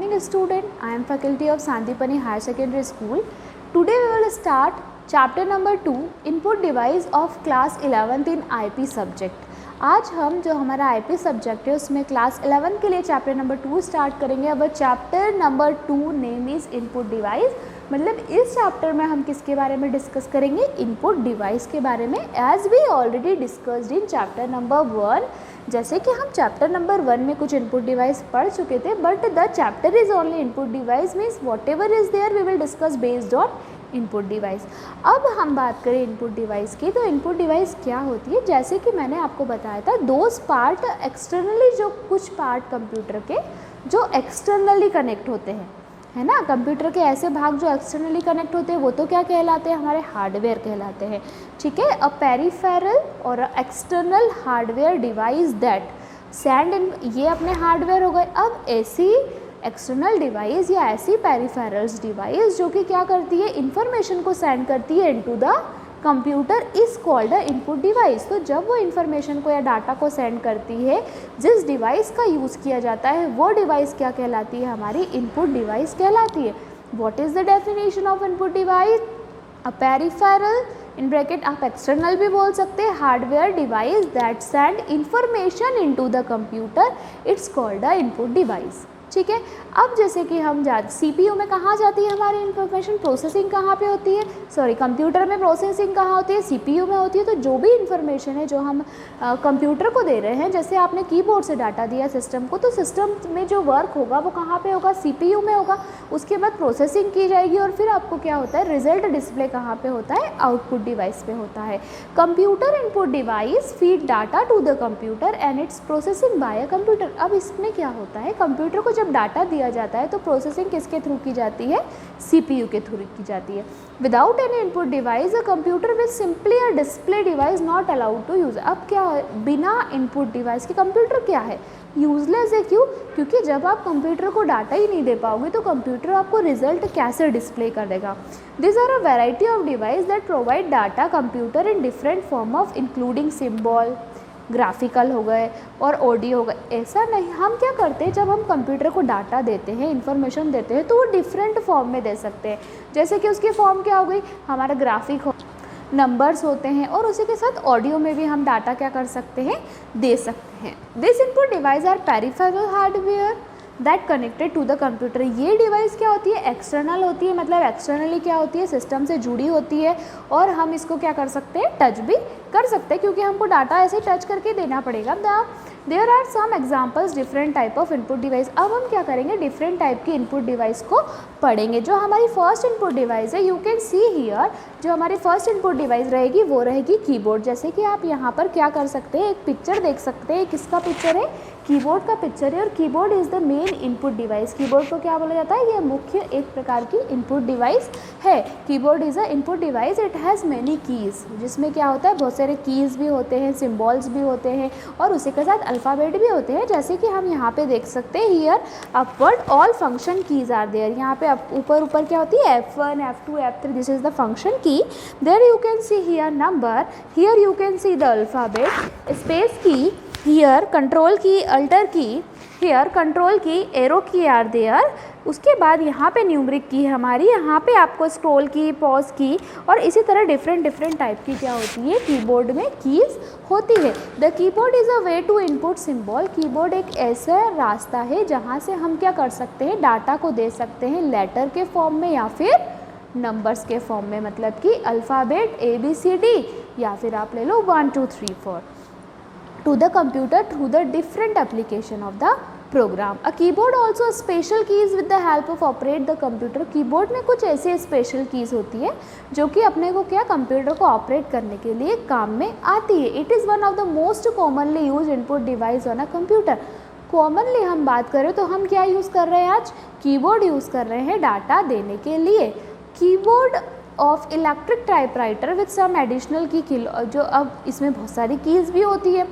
morning student. I am faculty of Sandipani Higher Secondary School. Today we will start chapter number 2 input device of class 11th in IP subject. आज हम जो हमारा IP subject है उसमें class 11 के लिए chapter number 2 start करेंगे. अब chapter number 2 name is input device. मतलब इस चैप्टर में हम किसके बारे में डिस्कस करेंगे? इनपुट डिवाइस के बारे में, as we already discussed in chapter number 1. जैसे कि हम चैप्टर नंबर 1 में कुछ इनपुट डिवाइस पढ़ चुके थे, but the chapter is only input device means whatever is there we will discuss based on input device. अब हम बात करें इनपुट डिवाइस की, तो इनपुट डिवाइस क्या होती है? जैसे कि मैंने आपको बताया था, दोज पार्ट एक्सटर्नली, जो कुछ पार्ट कंप्यूटर के जो एक्सटर्नली कनेक्ट होते हैं, है ना. कंप्यूटर के ऐसे भाग जो एक्सटर्नली कनेक्ट होते हैं वो तो क्या कहलाते हैं? हमारे हार्डवेयर कहलाते हैं. ठीक है. अ पेरिफेरल और external hardware device that send in, ये अपने हार्डवेयर हो गए. अब ऐसी एक्सटर्नल डिवाइस या ऐसी पेरिफेरल्स डिवाइस जो कि क्या करती है? इंफॉर्मेशन को सेंड करती है into the computer is called a input device. तो जब वो इन्फॉर्मेशन को या डाटा को सेंड करती है, जिस डिवाइस का यूज़ किया जाता है वो डिवाइस क्या कहलाती है? हमारी इनपुट डिवाइस कहलाती है. What is the definition of input device? A peripheral, in bracket आप एक्सटर्नल भी बोल सकते हैं, hardware device that send information into the computer, it's called a input device. ठीक है. अब जैसे कि हम CPU में कहाँ जाती है हमारी इन्फॉर्मेशन? प्रोसेसिंग कहाँ पे होती है? सॉरी, कंप्यूटर में प्रोसेसिंग कहाँ होती है? CPU में होती है. तो जो भी इन्फॉर्मेशन है जो हम कंप्यूटर को दे रहे हैं, जैसे आपने कीबोर्ड से डाटा दिया सिस्टम को, तो सिस्टम में जो वर्क होगा वो कहाँ पे होगा? CPU में होगा. उसके बाद प्रोसेसिंग की जाएगी और फिर आपको क्या होता है? रिजल्ट डिस्प्ले कहाँ पे होता है? आउटपुट डिवाइस पे होता है. Computer input device feed data to the computer and it's processing by a computer. अब इसमें क्या होता है? कंप्यूटर को जब डाटा दिया जाता है तो प्रोसेसिंग किसके थ्रू की जाती है? CPU के थ्रू की जाती है. Without any input device a computer will simply a display device not allowed to use. अब क्या है? बिना इनपुट डिवाइस के कंप्यूटर क्या है? यूजलेस है. क्यों? क्योंकि जब आप कंप्यूटर को डाटा ही नहीं दे पाओगे तो कंप्यूटर आपको रिजल्ट कैसे डिस्प्ले कर देगा? This are a variety of device that provide data computer in different form of including symbol, graphical हो गए और ऑडियो हो गए. ऐसा नहीं, हम क्या करते हैं, जब हम कंप्यूटर को डाटा देते हैं, इन्फॉर्मेशन देते हैं, तो वो डिफरेंट फॉर्म में दे सकते हैं. जैसे कि उसकी फॉर्म क्या हो गई? हमारा ग्राफिक हो, नंबर्स होते हैं, और उसी के साथ ऑडियो में भी हम डाटा क्या कर सकते हैं? दे सकते हैं. This input device are peripheral hardware that connected to the computer. ये डिवाइस क्या होती है? एक्सटर्नल होती है. मतलब एक्सटर्नली क्या होती है? सिस्टम से जुड़ी होती है, और हम इसको क्या कर सकते हैं? टच भी कर सकते हैं, क्योंकि हमको डाटा ऐसे टच करके देना पड़ेगा. There are some examples different type of input device. अब हम क्या करेंगे? डिफरेंट टाइप की इनपुट डिवाइस को पढ़ेंगे. जो हमारी फर्स्ट इनपुट डिवाइस है, यू कैन सी हियर, जो हमारी फर्स्ट इनपुट डिवाइस रहेगी वो रहेगी कीबोर्ड. जैसे कि आप यहाँ पर क्या कर सकते हैं? एक पिक्चर देख सकते हैं. किसका पिक्चर है? कीबोर्ड का पिक्चर है. और keyboard is the main input device. Keyboard को क्या बोला जाता है? ये मुख्य एक प्रकार की इनपुट डिवाइस है. Keyboard is a input device. It has many keys, जिसमें क्या होता है? बहुत सारे कीज़ भी होते हैं, सिम्बॉल्स भी होते हैं, और उसी के साथ अल्फ़ाबेट भी होते हैं. जैसे कि हम यहाँ पे देख सकते हैं, here upward all function keys are there. यहाँ पे ऊपर ऊपर क्या होती है? F1, F2, F3, this is the function key. There you can see here number, here you can see the alphabet, space key, here control key, alter key, here control key, arrow key are there. उसके बाद यहाँ पे numeric की है हमारी, यहाँ पे आपको स्क्रॉल की, पॉज की, और इसी तरह डिफरेंट टाइप की क्या होती है? कीबोर्ड में कीज़ होती है. The keyboard is a way to input symbol. Keyboard एक ऐसा रास्ता है जहाँ से हम क्या कर सकते हैं? डाटा को दे सकते हैं लेटर के फॉर्म में या फिर नंबर्स के फॉर्म में. मतलब कि अल्फ़ाबेट ABCD, या फिर आप ले लो 1 2 3 4, to the computer through the different application of the program. A keyboard also special keys with the help of operate the computer. Keyboard में कुछ ऐसे स्पेशल कीज़ होती है जो कि अपने को क्या? कंप्यूटर को ऑपरेट करने के लिए काम में आती है. It is one of the most commonly use input device on a computer. Commonly हम बात करें तो हम क्या यूज़ कर रहे हैं आज? कीबोर्ड यूज़ कर रहे हैं डाटा देने के लिए. Keyboard of electric typewriter with some additional key, जो अब इसमें बहुत सारी कीज़ भी होती है.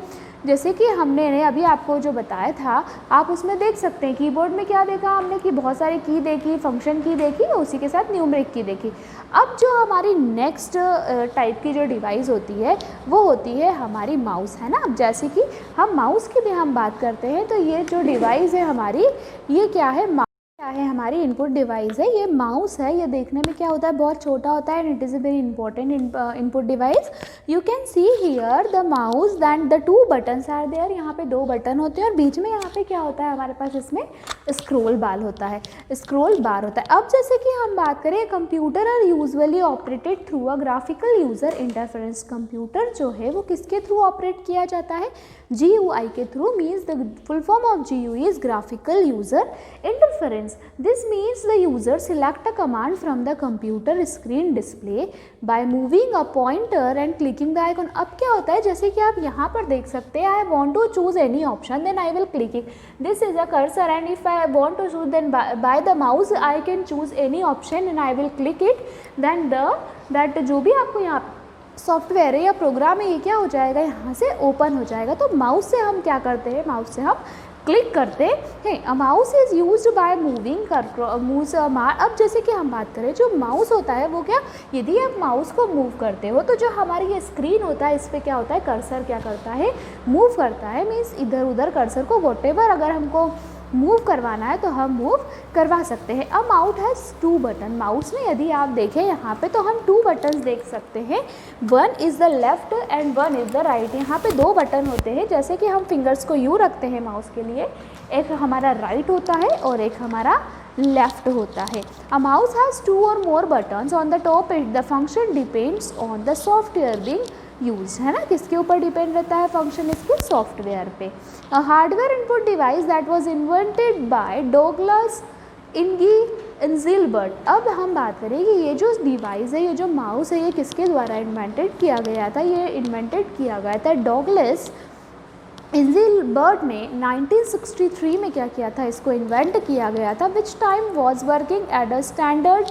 जैसे कि हमने अभी आपको जो बताया था, आप उसमें देख सकते हैं कीबोर्ड में क्या देखा हमने कि बहुत सारी की देखी, फंक्शन की देखी, उसी के साथ न्यूमरिक की देखी. अब जो हमारी नेक्स्ट टाइप की जो डिवाइस होती है वो होती है हमारी माउस, है ना. अब जैसे कि हम माउस की भी हम बात करते हैं तो ये जो डिवाइस है हमारी, ये क्या है? क्या है, हमारी इनपुट डिवाइस है, ये माउस है। ये देखने में क्या होता है, बहुत छोटा होता है and it is a very important input device. You can see here the mouse then the 2 buttons are there. यहाँ पे 2 बटन होते हैं और बीच में यहाँ पे क्या होता है हमारे पास, इसमें स्क्रोल बार होता है, स्क्रोल बार होता है। अब जैसे कि हम बात करें, computer are usually operated through a graphical user interference. कंप्यूटर जो है वो किसके थ्रू ऑपरेट किया जाता है, GUI के through. Means the full form of GUI is graphical user interference. This means the user select a command from the computer screen display by moving a pointer and clicking the icon. अब क्या होता है, जैसे कि आप यहाँ पर देख सकते हैं, I want to choose any option then I will click it. This is a cursor and if I want to choose then by the mouse I can choose any option and I will click it. Then that जो भी आपको यहाँ software है या programme है ये क्या हो जाएगा, यहाँ से ओपन हो जाएगा। तो माउस से हम क्या करते हैं, माउस से हम क्लिक करते हैं। A mouse is used by moving moves. अब जैसे कि हम बात करें, जो माउस होता है वो क्या, यदि आप माउस को मूव करते हो तो जो हमारी ये स्क्रीन होता है इस पर क्या होता है, कर्सर क्या करता है, मूव करता है। मीन्स इधर उधर कर्सर को व्हाटएवर अगर हमको मूव करवाना है तो हम मूव करवा सकते हैं। अब माउस हैज़ 2 बटन। माउस में यदि आप देखें यहाँ पे तो हम 2 बटन देख सकते हैं, 1 is the left and 1 is the right. यहाँ पे 2 बटन होते हैं, जैसे कि हम फिंगर्स को यूँ रखते हैं माउस के लिए, एक हमारा राइट होता है और एक हमारा लेफ़्ट होता है। अ माउस हैज़ 2 और more buttons on the top. It the function depends on the software being use, है ना, किसके ऊपर डिपेंड रहता है फंक्शन, इसके सॉफ्टवेयर पे। A hardware input device that was invented by Douglas Engelbart. अब हम बात करें कि ये जो डिवाइस है, ये जो माउस है, ये किसके द्वारा इन्वेंटेड किया गया था, ये इन्वेंटेड किया गया था डॉगलस इंजिलबर्ट ने 1963 में क्या किया था, इसको इन्वेंट किया गया था। Which time was working at a standard,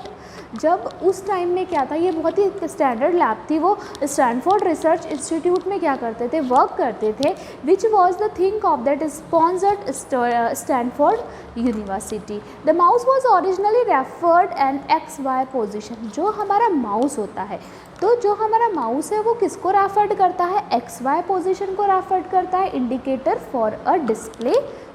जब उस टाइम में क्या था, ये बहुत ही स्टैंडर्ड लैब थी, वो स्टैनफोर्ड रिसर्च इंस्टीट्यूट में क्या करते थे, वर्क करते थे। Which was the think of that sponsored Stanford University. The mouse was originally referred an XY position. जो हमारा माउस होता है, तो जो हमारा माउस है वो किसको रेफर्ड करता है, XY पोजीशन को रेफर्ड करता है, indicator for a display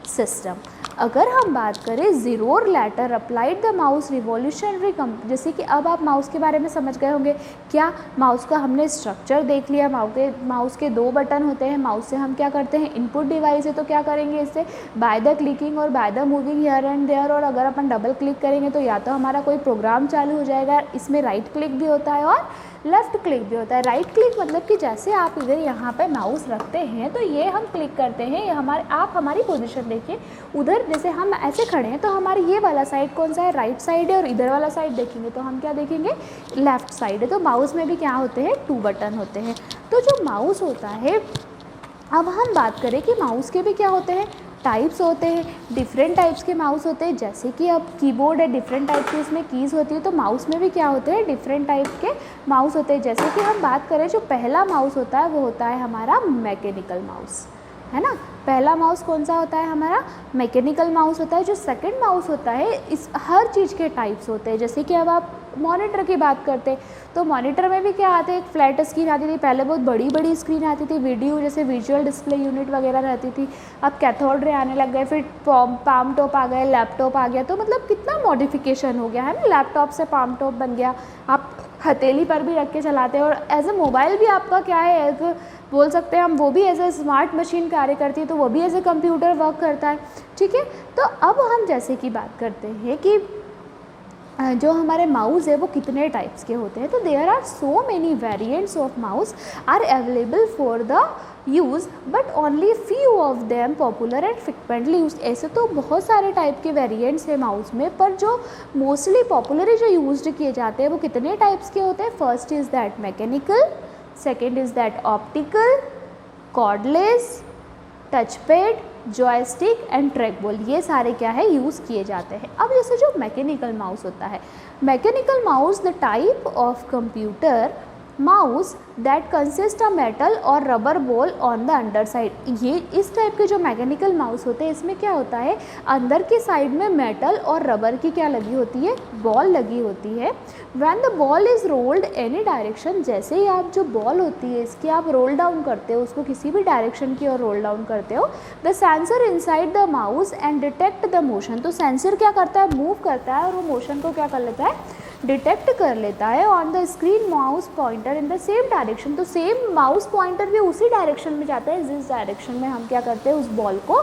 system. अगर हम बात करें, ज़ीरोर later applied the mouse revolutionary जैसे कि अब आप माउस के बारे में समझ गए होंगे। क्या, माउस का हमने स्ट्रक्चर देख लिया। माउस के 2 बटन होते हैं। माउस से हम क्या करते हैं, इनपुट डिवाइस है तो क्या करेंगे, इससे बाय द क्लिकिंग और by the moving here and there, और अगर अपन डबल क्लिक करेंगे तो या तो हमारा कोई प्रोग्राम चालू हो जाएगा। इसमें राइट क्लिक भी होता है और लेफ़्ट क्लिक भी होता है। राइट क्लिक मतलब कि जैसे आप इधर यहाँ पे माउस रखते हैं तो ये हम क्लिक करते हैं, ये आप हमारी पोजीशन देखिए, उधर जैसे हम ऐसे खड़े हैं तो हमारी ये वाला साइड कौन सा है, राइट साइड है, और इधर वाला साइड देखेंगे तो हम क्या देखेंगे, लेफ़्ट साइड है। तो माउस में भी क्या होते हैं, 2 बटन होते हैं। तो जो माउस होता है, अब हम बात करें कि माउस के भी क्या होते हैं, टाइप्स होते हैं, डिफरेंट टाइप्स के माउस होते हैं। जैसे कि अब कीबोर्ड है, डिफरेंट टाइप की उसमें कीज़ होती है, तो माउस में भी क्या होते हैं, डिफरेंट टाइप के माउस होते हैं। जैसे कि हम बात करें, जो पहला माउस होता है वो होता है हमारा मैकेनिकल माउस, है ना। पहला माउस कौन सा होता है हमारा, मैकेनिकल माउस होता है। जो सेकंड माउस होता है, इस हर चीज़ के टाइप्स होते हैं। जैसे कि अब आप मॉनिटर की बात करते हैं तो मॉनिटर में भी क्या आते हैं, एक फ्लैट स्क्रीन आती थी, पहले बहुत बड़ी बड़ी स्क्रीन आती थी, वीडियो जैसे विजुअल डिस्प्ले यूनिट वगैरह रहती थी। अब कैथोड रे आने लग गए, फिर पाम टॉप आ गए, लैपटॉप आ गया। तो मतलब कितना मॉडिफिकेशन हो गया है ना, लैपटॉप से पाम टॉप बन गया, आप हथेली पर भी रख के चलाते हैं। और एज ए मोबाइल भी आपका क्या है, एक बोल सकते हैं हम, वो भी एज ए स्मार्ट मशीन कार्य करती है, तो वो भी एज ए कंप्यूटर वर्क करता है, ठीक है। तो अब हम जैसे कि बात करते हैं कि जो हमारे माउस है वो कितने टाइप्स के होते हैं। तो there are so many variants of mouse are available for the use, but only few of them popular and frequently use. ऐसे तो बहुत सारे टाइप के वेरिएंट्स हैं माउस में, पर जो मोस्टली पॉपुलरली जो यूज किए जाते हैं वो कितने टाइप्स के होते हैं। First is that mechanical, second is that optical, cordless, touch pad, joystick and trackball, ये सारे क्या है, यूज़ किए जाते हैं। अब जैसे जो मैकेनिकल माउस होता है, mechanical mouse the type of computer mouse that consist a metal और rubber ball on the underside. ये इस टाइप के जो मैकेनिकल माउस होते हैं इसमें क्या होता है, अंदर की साइड में मेटल और रबर की क्या लगी होती है, बॉल लगी होती है। When the ball is rolled any direction, जैसे ही आप जो बॉल होती है इसकी आप रोल डाउन करते हो, उसको किसी भी डायरेक्शन की ओर रोल डाउन करते हो, the sensor inside the mouse and detect the motion. तो सेंसर क्या करता है, मूव करता है और वो मोशन को क्या कर लेता है, डिटेक्ट कर लेता है। On the screen mouse pointer in the same direction, तो सेम माउस पॉइंटर भी उसी डायरेक्शन में जाता है जिस डायरेक्शन में हम क्या करते हैं, उस बॉल को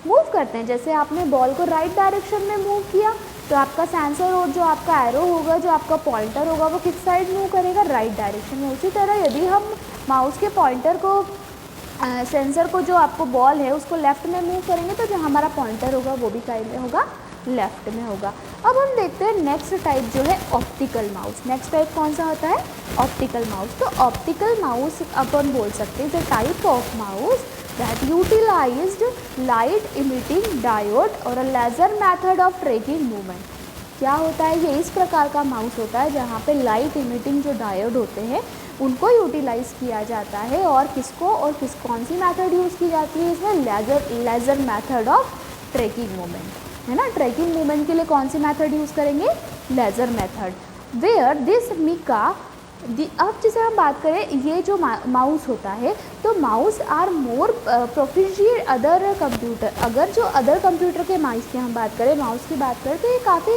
मूव करते हैं। जैसे आपने बॉल को राइट डायरेक्शन में मूव किया तो आपका सेंसर और जो आपका एरो होगा, जो आपका पॉइंटर होगा, वो किस साइड मूव करेगा, राइट डायरेक्शन में। उसी तरह यदि हम माउस के पॉइंटर को सेंसर को जो आपको बॉल है उसको लेफ़्ट में मूव करेंगे तो जो हमारा पॉइंटर होगा वो भी कहीं में होगा, लेफ़्ट में होगा। अब हम देखते हैं नेक्स्ट टाइप जो है ऑप्टिकल माउस। नेक्स्ट टाइप कौन सा होता है, ऑप्टिकल माउस। तो ऑप्टिकल माउस अपन बोल सकते हैं the type of mouse that utilized light emitting diode और a laser method of tracking movement. क्या होता है, ये इस प्रकार का माउस होता है जहाँ पे लाइट इमिटिंग जो डायोड होते हैं उनको यूटिलाइज़ किया जाता है, और किसको और कौन सी मेथड यूज़ की जाती है इसमें, laser method of tracking movement, है ना। ट्रैकिंग मूवमेंट के लिए कौन सी मेथड यूज़ करेंगे, लेज़र मेथड। वेयर दिस मिका अब जैसे हम बात करें ये जो माउस होता है, तो mouse are more proficient other computer. अगर जो अदर कंप्यूटर के माउस की हम बात करें, माउस की बात करें, तो ये काफ़ी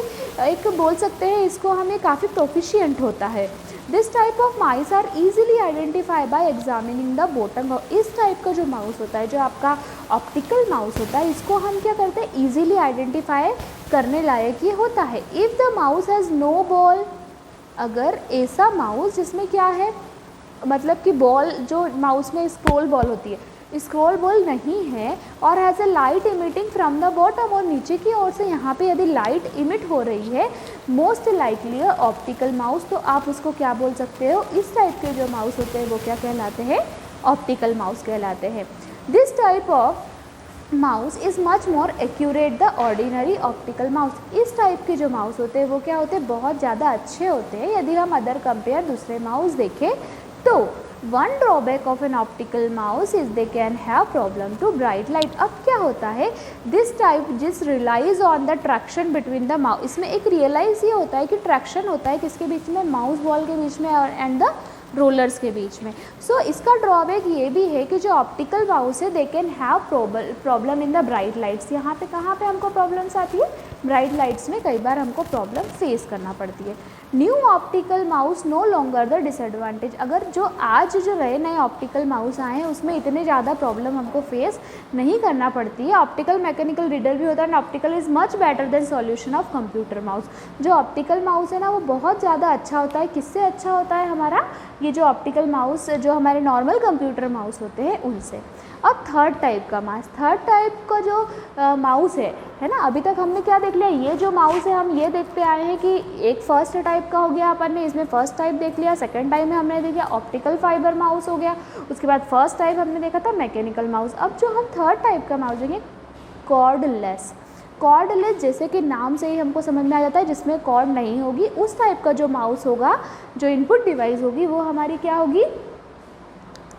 एक बोल सकते हैं इसको हमें काफ़ी प्रोफिशिएंट होता है। This type of mouse are easily identify by examining the bottom. इस टाइप का जो माउस होता है, जो आपका ऑप्टिकल माउस होता है, इसको हम क्या करते हैं, ईजिली आइडेंटिफाई करने लायक ये होता है। If the mouse has no ball, अगर ऐसा माउस जिसमें क्या है, मतलब कि बॉल जो माउस में स्क्रॉल बॉल होती है, स्क्रॉल बॉल नहीं है, और has a light emitting from the bottom, और नीचे की ओर से यहाँ पे यदि लाइट इमिट हो रही है, मोस्ट लाइकली ऑप्टिकल माउस, तो आप उसको क्या बोल सकते हो, इस टाइप के जो माउस होते हैं वो क्या कहलाते हैं, ऑप्टिकल माउस कहलाते हैं। This type of mouse is much more accurate the ordinary optical mouse. इस टाइप के जो माउस होते हैं वो क्या होते हैं, बहुत ज़्यादा अच्छे होते हैं यदि हम अदर कंपेयर दूसरे माउस देखें तो। One drawback of an optical mouse is they can have problem to bright light. अब क्या होता है, दिस टाइप जिस relies on the traction between the mouse, इसमें एक रियलाइज ये होता है कि ट्रैक्शन होता है किसके बीच में, माउस बॉल के बीच में एंड द रोलर्स के बीच में। सो इसका ड्रॉबैक ये भी है कि जो ऑप्टिकल माउस है दे can have problem in the bright lights. यहाँ पे कहाँ पे हमको प्रॉब्लम्स आती है, ब्राइट लाइट्स में कई बार हमको प्रॉब्लम फेस करना पड़ती है। New optical mouse no longer the disadvantage. अगर जो आज जो नए ऑप्टिकल माउस आए हैं उसमें इतने ज़्यादा प्रॉब्लम हमको फेस नहीं करना पड़ती है। ऑप्टिकल मैकेनिकल रीडर भी होता है, and optical is much better than solution of computer mouse. जो ऑप्टिकल माउस है ना वो बहुत ज़्यादा अच्छा होता है। किससे अच्छा होता है हमारा, ये जो ऑप्टिकल माउस जो हमारे नॉर्मल कंप्यूटर माउस होते हैं उनसे। अब थर्ड टाइप का माउस, थर्ड टाइप का जो माउस है ना, अभी तक हमने क्या देख लिया, ये जो माउस है हम ये देखते आए हैं कि एक फर्स्ट टाइप का हो गया, अपन ने इसमें फर्स्ट टाइप देख लिया। सेकंड टाइप में हमने देखा ऑप्टिकल फाइबर माउस हो गया, उसके बाद फर्स्ट टाइप हमने देखा था मैकेनिकल माउस। अब जो हम थर्ड टाइप का माउस देखेंगे, कॉर्डलेस। कॉर्डलेस जैसे कि नाम से ही हमको समझ में आ जाता है, जिसमें कॉर्ड नहीं होगी, उस टाइप का जो माउस होगा, जो इनपुट डिवाइस होगी वो हमारी क्या होगी,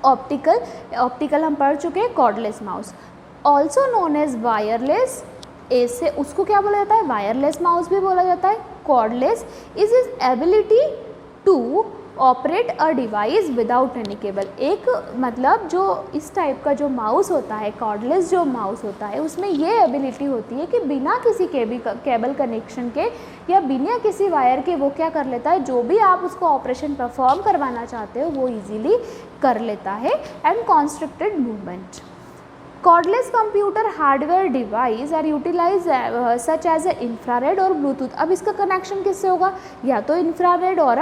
ऑप्टिकल हम पढ़ चुके हैं, cordless mouse. Also known as wireless, ऐसे उसको क्या बोला जाता है, वायरलेस माउस भी बोला जाता है। Cordless is ability to operate a device without any cable. एक मतलब जो इस टाइप का जो माउस होता है, कॉर्डलेस जो माउस होता है, उसमें ये एबिलिटी होती है कि बिना किसी केबल कनेक्शन के या बिना किसी वायर के वो क्या कर लेता है, जो भी आप उसको ऑपरेशन परफॉर्म करवाना चाहते हो वो इजीली कर लेता है। And constructed movement. Cordless computer hardware device are utilize such as a infrared और ब्लूटूथ। अब इसका कनेक्शन किससे होगा, या तो इंफ्रारेड और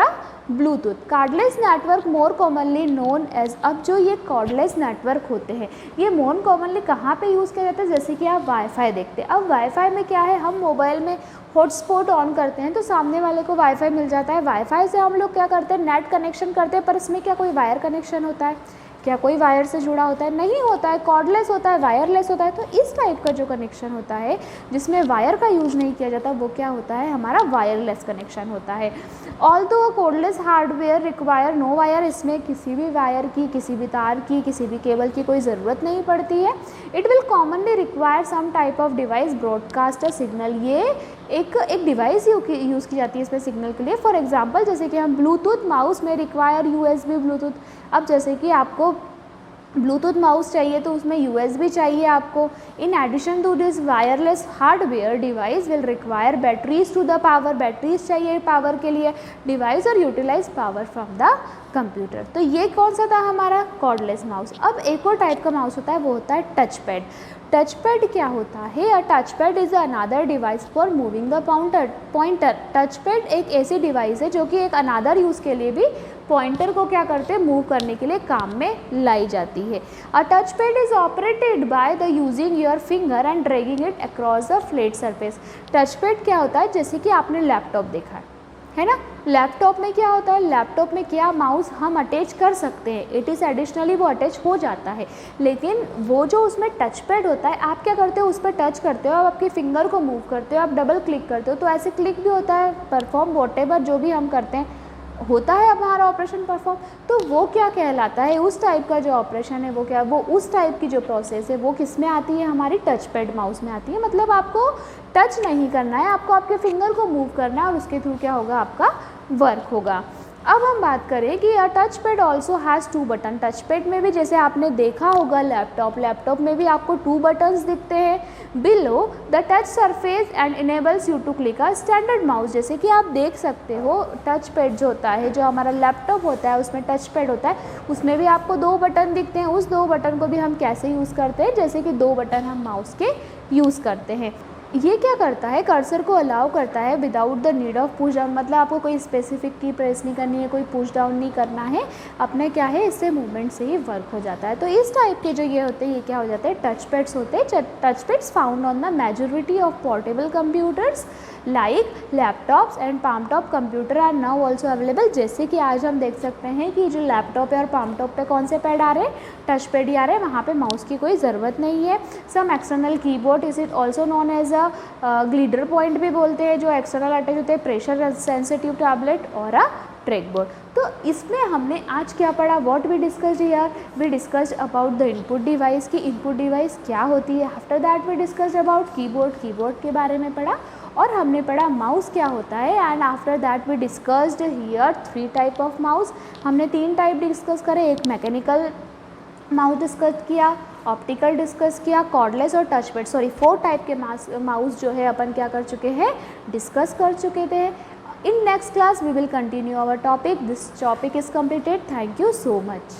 Bluetooth. Cordless network more commonly known as, अब जो ये कॉर्डलेस नेटवर्क होते हैं ये मोर कॉमनली कहाँ पे यूज़ किया जाता है, जैसे कि आप वाईफाई देखते हैं। अब वाईफाई में क्या है, हम मोबाइल में हॉटस्पॉट ऑन करते हैं तो सामने वाले को वाईफाई मिल जाता है। वाईफाई से हम लोग क्या करते हैं, नेट कनेक्शन करते हैं, पर इसमें क्या कोई वायर कनेक्शन होता है, क्या कोई वायर से जुड़ा होता है? नहीं होता है, कॉर्डलेस होता है, वायरलेस होता है। तो इस टाइप का जो कनेक्शन होता है जिसमें वायर का यूज़ नहीं किया जाता वो क्या होता है? हमारा वायरलेस कनेक्शन होता है। Although a cordless hardware require no wire, इसमें किसी भी वायर की, किसी भी तार की, किसी भी केबल की कोई ज़रूरत नहीं पड़ती है। It will commonly require some type of device broadcast a signal, ये एक डिवाइस यूज़ की जाती है इसमें सिग्नल के लिए। फॉर एग्जांपल जैसे कि हम ब्लूटूथ माउस में रिक्वायर यूएसबी ब्लूटूथ। अब जैसे कि आपको ब्लूटूथ माउस चाहिए तो उसमें यूएसबी चाहिए आपको। In addition to this wireless hardware device will require batteries to the power, batteries चाहिए पावर के लिए डिवाइस, और utilize power from the computer. तो ये कौन सा था हमारा? Cordless mouse. अब एक और टाइप का माउस होता है, वो होता है टच पैड। टच पैड क्या होता है? अ touch pad is another device for moving the pointer. Touch pad एक ऐसी डिवाइस है जो कि एक अनादर यूज़ के लिए भी पॉइंटर को क्या करते हैं? मूव करने के लिए काम में लाई जाती है। अ touch pad is operated by the using your finger and dragging it across the flat surface. Touch pad क्या होता है? जैसे कि आपने लैपटॉप देखा है ना, लैपटॉप में क्या होता है? लैपटॉप में क्या माउस हम अटैच कर सकते हैं, इट इज़ एडिशनली वो अटैच हो जाता है। लेकिन वो जो उसमें टच पैड होता है, आप क्या करते हो? उस पर टच करते हो, आप आपके फिंगर को मूव करते हो, आप डबल क्लिक करते हो, तो ऐसे क्लिक भी होता है, परफॉर्म वॉटेवर जो भी हम करते हैं होता है हमारा ऑपरेशन परफॉर्म। तो वो क्या कहलाता है? उस टाइप का जो ऑपरेशन है वो क्या, वो उस टाइप की जो प्रोसेस है वो किस में आती है? हमारी टच पैड माउस में आती है। मतलब आपको टच नहीं करना है, आपको आपके फिंगर को मूव करना है और उसके थ्रू क्या होगा? आपका वर्क होगा। अब हम बात करें कि अ touch pad also has 2 button. Touch pad में भी जैसे आपने देखा होगा लैपटॉप में भी आपको 2 बटन्स दिखते हैं below the touch surface and enables you to click a standard mouse. जैसे कि आप देख सकते हो टच पैड जो होता है, जो हमारा लैपटॉप होता है उसमें टच पैड होता है, उसमें भी आपको 2 बटन दिखते हैं। उस 2 बटन को भी हम कैसे यूज़ करते हैं? जैसे कि 2 बटन हम माउस के यूज़ करते हैं। ये क्या करता है? कर्सर को अलाउ करता है without the need of push down. मतलब आपको कोई स्पेसिफिक की प्रेस नहीं करनी है, कोई पुश डाउन नहीं करना है, अपने क्या है इससे मूवमेंट से ही वर्क हो जाता है। तो इस टाइप के जो ये होते हैं ये क्या हो जाते हैं? टच पैड्स होते हैं। Touch pads found on the majority of portable computers like laptops and palm top computer are now also available. जैसे कि आज हम देख सकते हैं कि जो लैपटॉप है और पाम टॉप पे कौन से पैड आ रहे हैं? टच पैड ही आ रहे हैं, वहाँ पे माउस की कोई ज़रूरत नहीं है। Some external keyboard is it also known as a glider point भी बोलते हैं, जो एक्सटर्नल अटैच होते हैं, प्रेशर सेंसिटिव टैबलेट और अ ट्रैक बोर्ड। तो इसमें हमने आज क्या पढ़ा? What we discussed here? We discussed about the input device की इनपुट डिवाइस क्या होती है। After that we discussed about keyboard के बारे में पढ़ा, और हमने पढ़ा माउस क्या होता है। And after that we discussed here 3 type of mouse. हमने 3 टाइप डिस्कस करे, एक मैकेनिकल माउस डिस्कस किया, ऑप्टिकल डिस्कस किया, कॉर्डलेस और टच पैड, 4 टाइप के माउस जो है अपन क्या कर चुके हैं? डिस्कस कर चुके थे। In next class we will continue our topic. This topic is completed. Thank you so much.